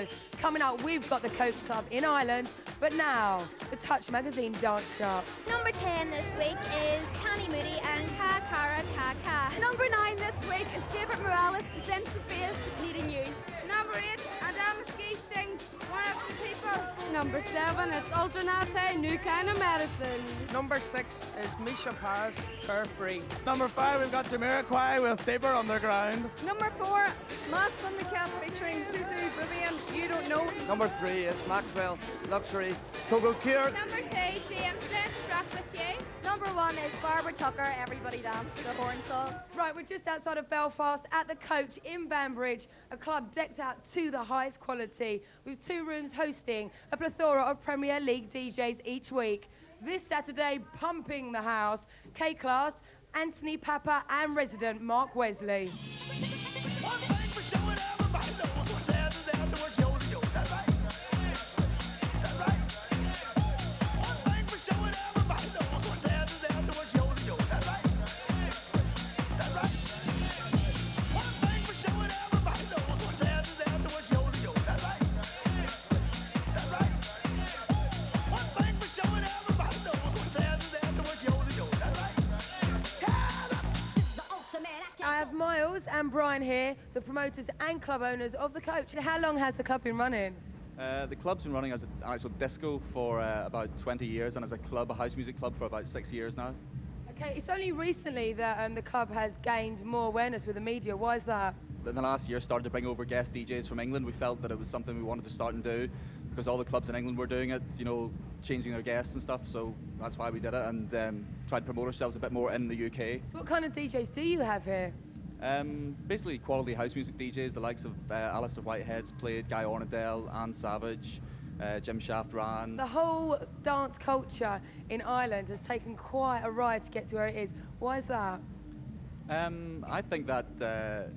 show. Coming up, we've got the Coach Club in Ireland, but now, the Touch Magazine Dance Chart. Number 10 this week is Connie Moody and Ka Kara Ka Ka. Number 9 this week is David Morales presents The Face, Needing You. Number 8, Adam Ski sings One of the People. Number 7, it's Alternate, New Kind of Medicine. Number 6 is Misha Paris, Carefree. Number 5, we've got Jamiroquai with Deeper Underground. Number 4, Mass Thundercat featuring Susie Vivian, You Don't Know. Number 3 is Maxwell, Luxury, Coco Cure. Number 2, James Flint, Rock With You. Number 1 is Barbara Tucker, Everybody Dance, the horn song. Right, we're just outside of Belfast at the Coach in Banbridge, a club decked out to the highest quality, with 2 rooms hosting a plethora of Premier League DJs each week. This Saturday, pumping the house, K-Class, Anthony Papa and resident Mark Wesley. I have Miles and Brian here, the promoters and club owners of the Coach. How long has the club been running? The club's been running as an actual disco for about 20 years, and as a club, a house music club, for about 6 years now. Okay, it's only recently that the club has gained more awareness with the media. Why is that? In the last year, started to bring over guest DJs from England. We felt that it was something we wanted to start and do, because all the clubs in England were doing it, you know, changing their guests and stuff, so that's why we did it, and tried to promote ourselves a bit more in the UK. So what kind of DJs do you have here? Basically quality house music DJs, the likes of Alistair Whitehead's played, Guy Ornadale, Anne Savage, Jim Shaft ran. The whole dance culture in Ireland has taken quite a ride to get to where it is. Why is that? I think that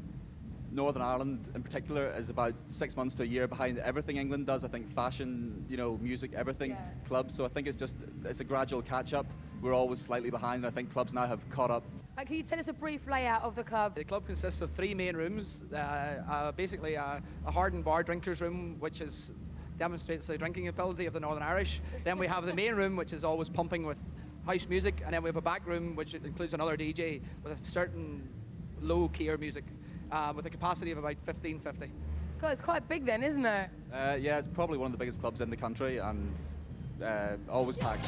Northern Ireland in particular is about 6 months to a year behind everything England does. I think fashion, you know, music, everything, clubs. So I think it's a gradual catch up. We're always slightly behind, and I think clubs now have caught up. Can you tell us a brief layout of the club? The club consists of 3 main rooms. Basically a hardened bar drinkers room, which demonstrates the drinking ability of the Northern Irish. Then we have the main room, which is always pumping with house music, and then we have a back room, which includes another DJ with a certain low-key music, with a capacity of about 1550. God, it's quite big then, isn't it? Yeah, it's probably one of the biggest clubs in the country, and always packed.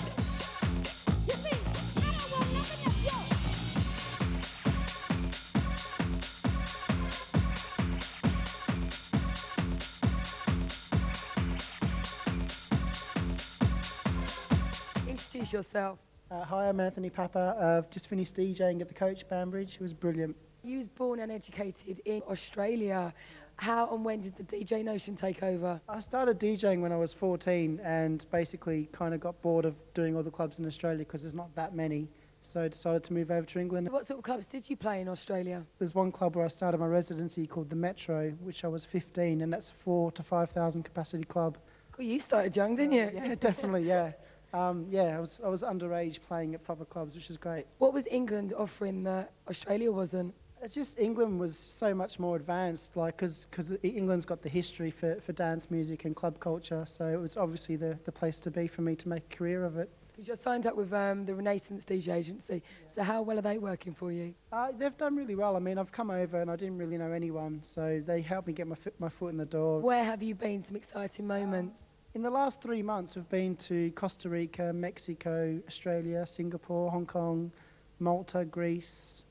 Introduce yourself. Hi, I'm Anthony Papa. I've just finished DJing at the Coach Banbridge. It was brilliant. You was born and educated in Australia. How and when did the DJ notion take over? I started DJing when I was 14 and basically kind of got bored of doing all the clubs in Australia because there's not that many. So I decided to move over to England. What sort of clubs did you play in Australia? There's one club where I started my residency called the Metro, which I was 15, and that's a 4,000 to 5,000 capacity club. Well, you started young, didn't you? Yeah, definitely, yeah. I was underage playing at proper clubs, which is great. What was England offering that Australia wasn't? It's just England was so much more advanced, like, because England's got the history for dance music and club culture, so it was obviously the place to be for me to make a career of it. Because you're signed up with the Renaissance DJ agency, so how well are they working for you? They've done really well. I mean, I've come over and I didn't really know anyone, so they helped me get my foot in the door. Where have you been, some exciting moments? In the last 3 months, we've been to Costa Rica, Mexico, Australia, Singapore, Hong Kong, Malta, Greece,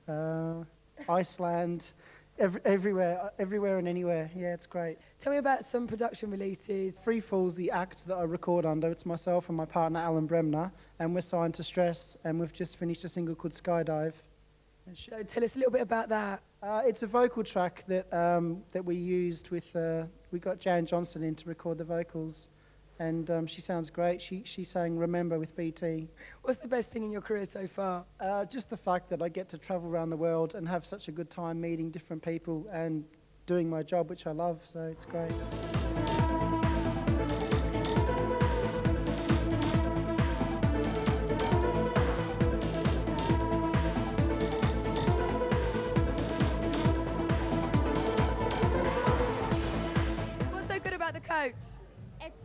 Iceland, everywhere and anywhere. Yeah, it's great. Tell me about some production releases. Free Fall's the act that I record under. It's myself and my partner, Alan Bremner, and we're signed to Stress, and we've just finished a single called Skydive. So tell us a little bit about that. It's a vocal track that we used with, we got Jan Johnson in to record the vocals. And she sounds great. She sang Remember with BT. What's the best thing in your career so far? Just the fact that I get to travel around the world and have such a good time meeting different people and doing my job, which I love, so it's great. coach? It's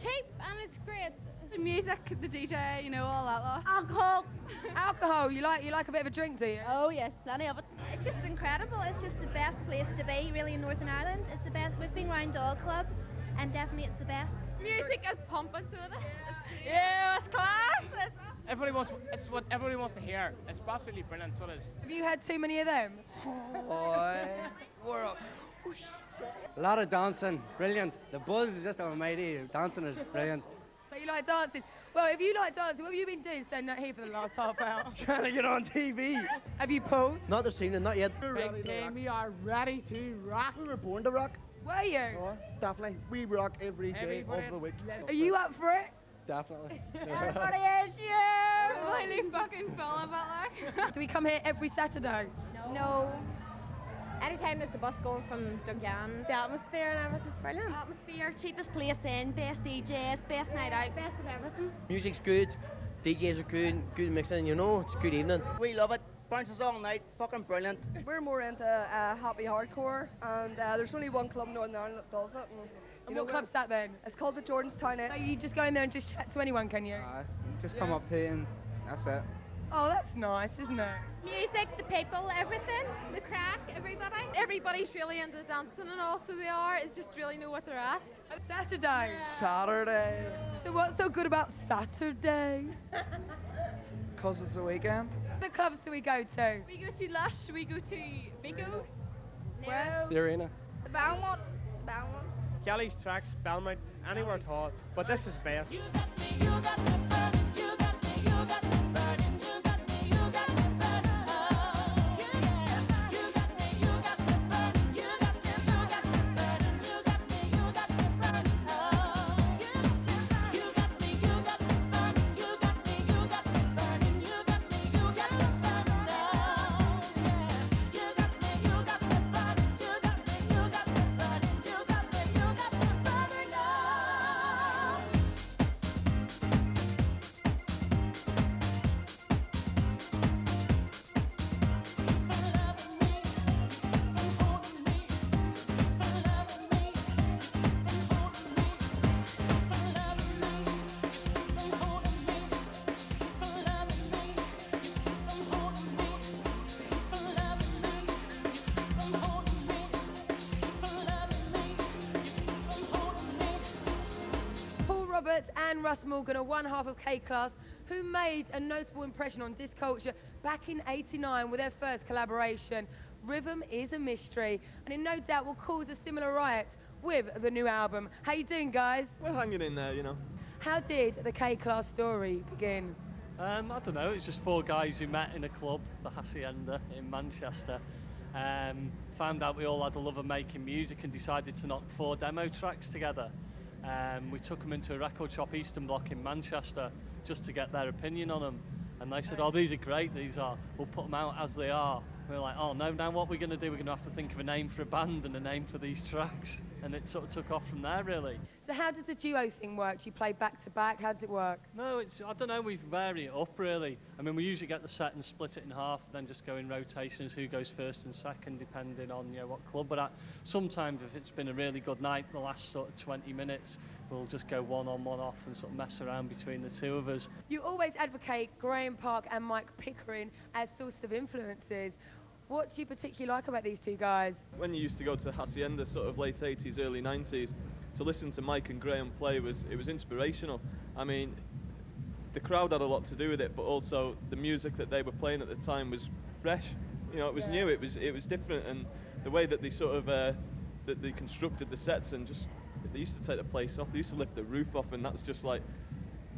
cheap and it's great. The music, the DJ, you know, all that lot. Alcohol. Alcohol. You like a bit of a drink, do you? Oh yes, plenty of it. It's just incredible. It's just the best place to be, really, in Northern Ireland. It's the best. We've been around all clubs, and definitely it's the best. Music is pumping to it. Yeah, it's class. It's what everybody wants to hear. It's absolutely brilliant. So it is. Have you had too many of them? We're up. A lot of dancing, brilliant. The buzz is just almighty. Dancing is brilliant. So you like dancing? Well, if you like dancing, what have you been doing standing out here for the last half hour? Trying to get on TV. Have you pulled? Not this evening, not yet. Big team, we are ready to rock. We were born to rock. Were you? Oh, definitely. We rock every day Everybody of the week. Are you up for it? Definitely. Everybody is you! Completely fucking full of it, like. Do we come here every Saturday? No. Anytime there's a bus going from Dungan, the atmosphere and everything's brilliant. Atmosphere, cheapest place in, best DJs, best night out, best of everything. Music's good, DJs are good mixing, you know, it's a good evening. We love it. Bounces all night. Fucking brilliant. We're more into happy hardcore, and there's only one club in Northern Ireland that does it. And what club's that then? It's called the Jordanstown Inn. So you just go in there and just chat to anyone, can you? Just come up to you and that's it. Oh, that's nice, isn't it? Music, the people, everything, the crack, everybody. Everybody's really into dancing and also they are. It's just really know what they're at. Saturday. Saturday. So what's so good about Saturday? Because it's a weekend. The clubs do we go to? We go to Lush, we go to Bigos. Well, The arena. The Belmont. Kelly's Tracks, Belmont, anywhere at all. But this is best. Roberts and Russ Morgan are one half of K-Class who made a notable impression on disc culture back in '89 with their first collaboration. Rhythm is a mystery, and it no doubt will cause a similar riot with the new album. How you doing, guys? We're hanging in there, you know. How did the K-Class story begin? I don't know, it's just four guys who met in a club, the Hacienda in Manchester. Found out we all had a love of making music and decided to knock 4 demo tracks together. We took them into a record shop, Eastern Block in Manchester, just to get their opinion on them. And they said, oh, these are great, these are. We'll put them out as they are. We were like, oh, no, now what we're going to do, we're going to have to think of a name for a band and a name for these tracks. And it sort of took off from there, really. So how does the duo thing work? Do you play back to back? How does it work? No, I don't know, we vary it up, really. I mean, we usually get the set and split it in half, then just go in rotations, who goes first and second, depending on, you know, what club we're at. Sometimes, if it's been a really good night, the last sort of 20 minutes, we'll just go one on, one off and sort of mess around between the two of us. You always advocate Graham Park and Mike Pickering as sources of influences. What do you particularly like about these two guys? When you used to go to Hacienda, sort of late 80s, early 90s, to listen to Mike and Graham play it was inspirational. I mean, the crowd had a lot to do with it, but also the music that they were playing at the time was fresh. You know, it was new, it was different, and the way that they sort of that they constructed the sets and just they used to take the place off. They used to lift the roof off, and that's just like,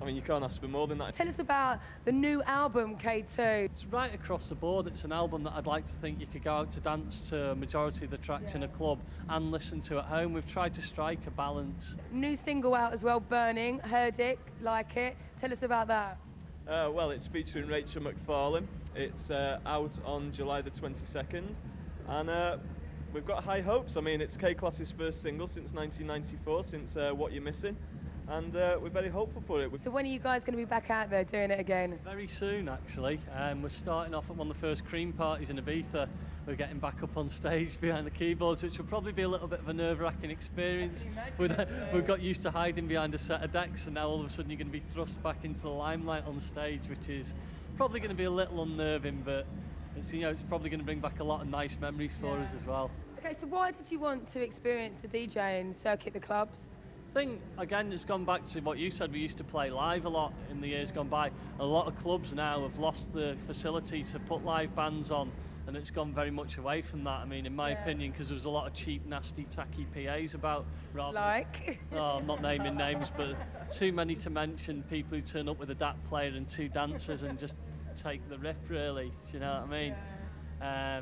I mean, you can't ask for more than that. Tell us about the new album, K2. It's right across the board. It's an album that I'd like to think you could go out to dance to a majority of the tracks in a club and listen to at home. We've tried to strike a balance. New single out as well, Burning. Heard it, like it. Tell us about that. Well, it's featuring Rachel McFarlane. It's out on July the 22nd, and we've got high hopes. I mean, it's K-Class's first single since 1994, since What You're Missing. And we're very hopeful for it. So when are you guys going to be back out there doing it again? Very soon, actually. We're starting off at one of the first Cream parties in Ibiza we're getting back up on stage behind the keyboards, which will probably be a little bit of a nerve-wracking experience. We've got used to hiding behind a set of decks, and now all of a sudden you're going to be thrust back into the limelight on stage, which is probably going to be a little unnerving, but it's, you know, it's probably going to bring back a lot of nice memories for us as well. Okay, so why did you want to experience the DJing circuit, the clubs? I think, again, it's gone back to what you said. We used to play live a lot in the years gone by. A lot of clubs now have lost the facility to put live bands on, and it's gone very much away from that. I mean, in my opinion, because there was a lot of cheap, nasty, tacky PAs about. Like? Oh, I'm not naming names, but too many to mention. People who turn up with a DAT player and 2 dancers and just take the rip, really. Do you know what I mean? Yeah.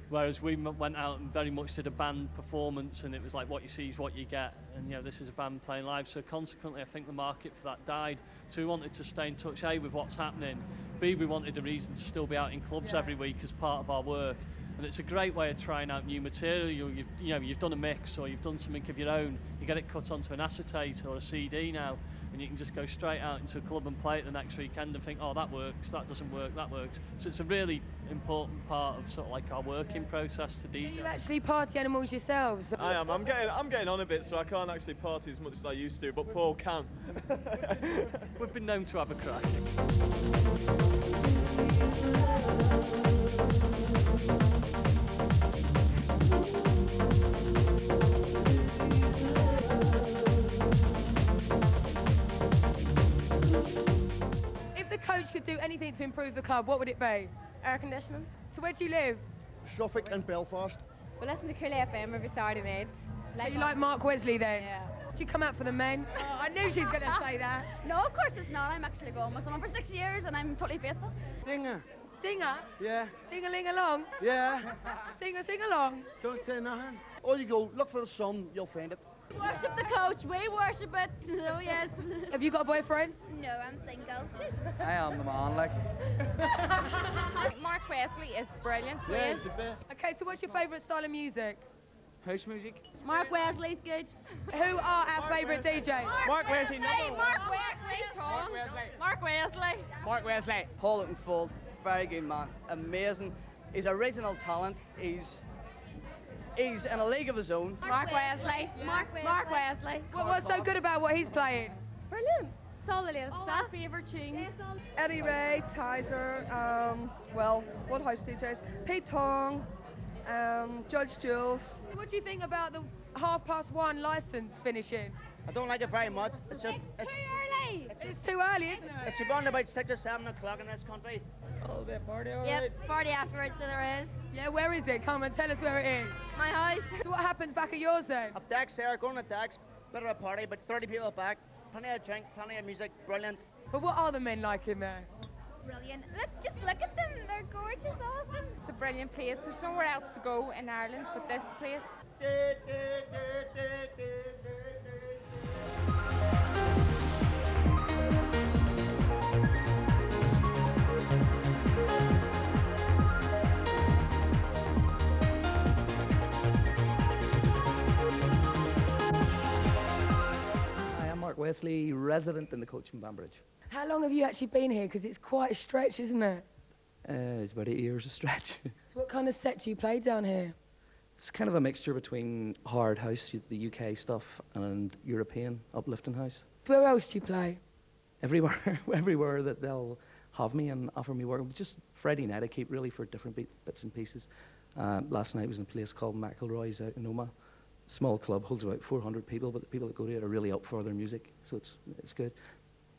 Whereas we went out and very much did a band performance, and it was like what you see is what you get, and you know, this is a band playing live, so consequently I think the market for that died. So we wanted to stay in touch, A, with what's happening, B, we wanted a reason to still be out in clubs every week as part of our work, and it's a great way of trying out new material. You've done a mix, or you've done something of your own, you get it cut onto an acetate or a CD now, and you can just go straight out into a club and play it the next weekend and think, oh, that works, that doesn't work, that works. So it's a really important part of sort of like our working process to DJ. Are you actually party animals yourselves? I am. I'm getting on a bit, so I can't actually party as much as I used to, but Paul can. We've been known to have a crack. If the coach could do anything to improve the club, what would it be? Air conditioning. So where do you live? Suffolk and Belfast. We listen to Cool FM every Saturday night. So you like Mark Wesley then? Yeah. Do you come out for the men? Oh, I knew she's going to say that. No, of course it's not. I'm actually going with someone for 6 years and I'm totally faithful. Dinger. Dinger? Yeah. Ding-a-ling-along? Yeah. Sing-a-sing-along? Don't say nothing. All you go, look for the sun, you'll find it. Worship the coach. We worship it. Oh, yes. Have you got a boyfriend? No, I'm single. I am the man, like. Mark Wesley is brilliant. So Yeah, he's the best. Okay, so what's your favourite style of music? House music. Mark Wesley's good. Who are our favourite DJs? Mark Wesley, number 1. Mark Wesley, Tom. Mark Wesley. Mark Wesley. Hold it and fold. Very good man. Amazing. He's original talent. He's in a league of his own. Mark Wesley. Mark Wesley. Mark Wesley. What's so good about what he's playing? It's brilliant. It's all the latest All stuff. our favourite tunes. Eddie Ray, Tizer, well, what house DJs? Pete Tong, Judge Jules. What do you think about the 1:30 licence finishing? I don't like it very much. It's Early. It's too early, isn't it? It's around about 6 or 7 o'clock in this country. Oh, that party, all Yep, party afterwards, so there is. Yeah, where is it? Come and tell us where it is. My house. So what happens back at yours then? Up decks there, going to decks, bit of a party, but 30 people back, plenty of drink, plenty of music, brilliant. But what are the men like in there? Brilliant. Just look at them. They're gorgeous, all of them. It's a brilliant place. There's nowhere else to go in Ireland but this place. Hi, I'm Mark Wesley, resident in the coach in Banbridge. How long have you actually been here? Because it's quite a stretch, isn't it? It's about 8 years a stretch. So what kind of set do you play down here? It's kind of a mixture between hard house, the UK stuff, and European uplifting house. So where else do you play? Everywhere, everywhere that they'll have me and offer me work. Just Friday night I keep really for different bits and pieces. Last night was in a place called McElroy's out in Oma. Small club, holds about 400 people, but the people that go to it are really up for their music, so it's good.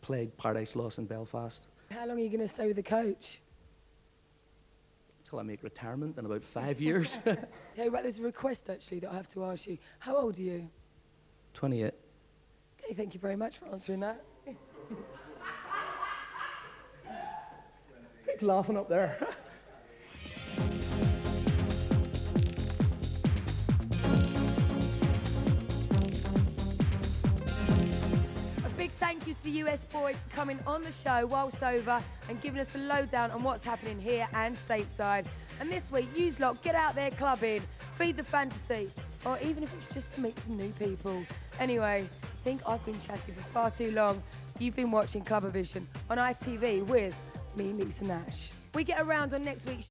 Played Paradise Lost in Belfast. How long are you going to stay with the coach? Till I make retirement in about 5 years. Yeah, right, there's a request actually that I have to ask you. How old are you? 28. Okay, thank you very much for answering that. Big laughing up there. Big thank you to the US boys for coming on the show whilst over and giving us the lowdown on what's happening here and stateside. And this week, yous lot, get out there clubbing, feed the fantasy, or even if it's just to meet some new people. Anyway, I think I've been chatting for far too long. You've been watching Clubavision on ITV with me, Lisa Nash. We get around on next week's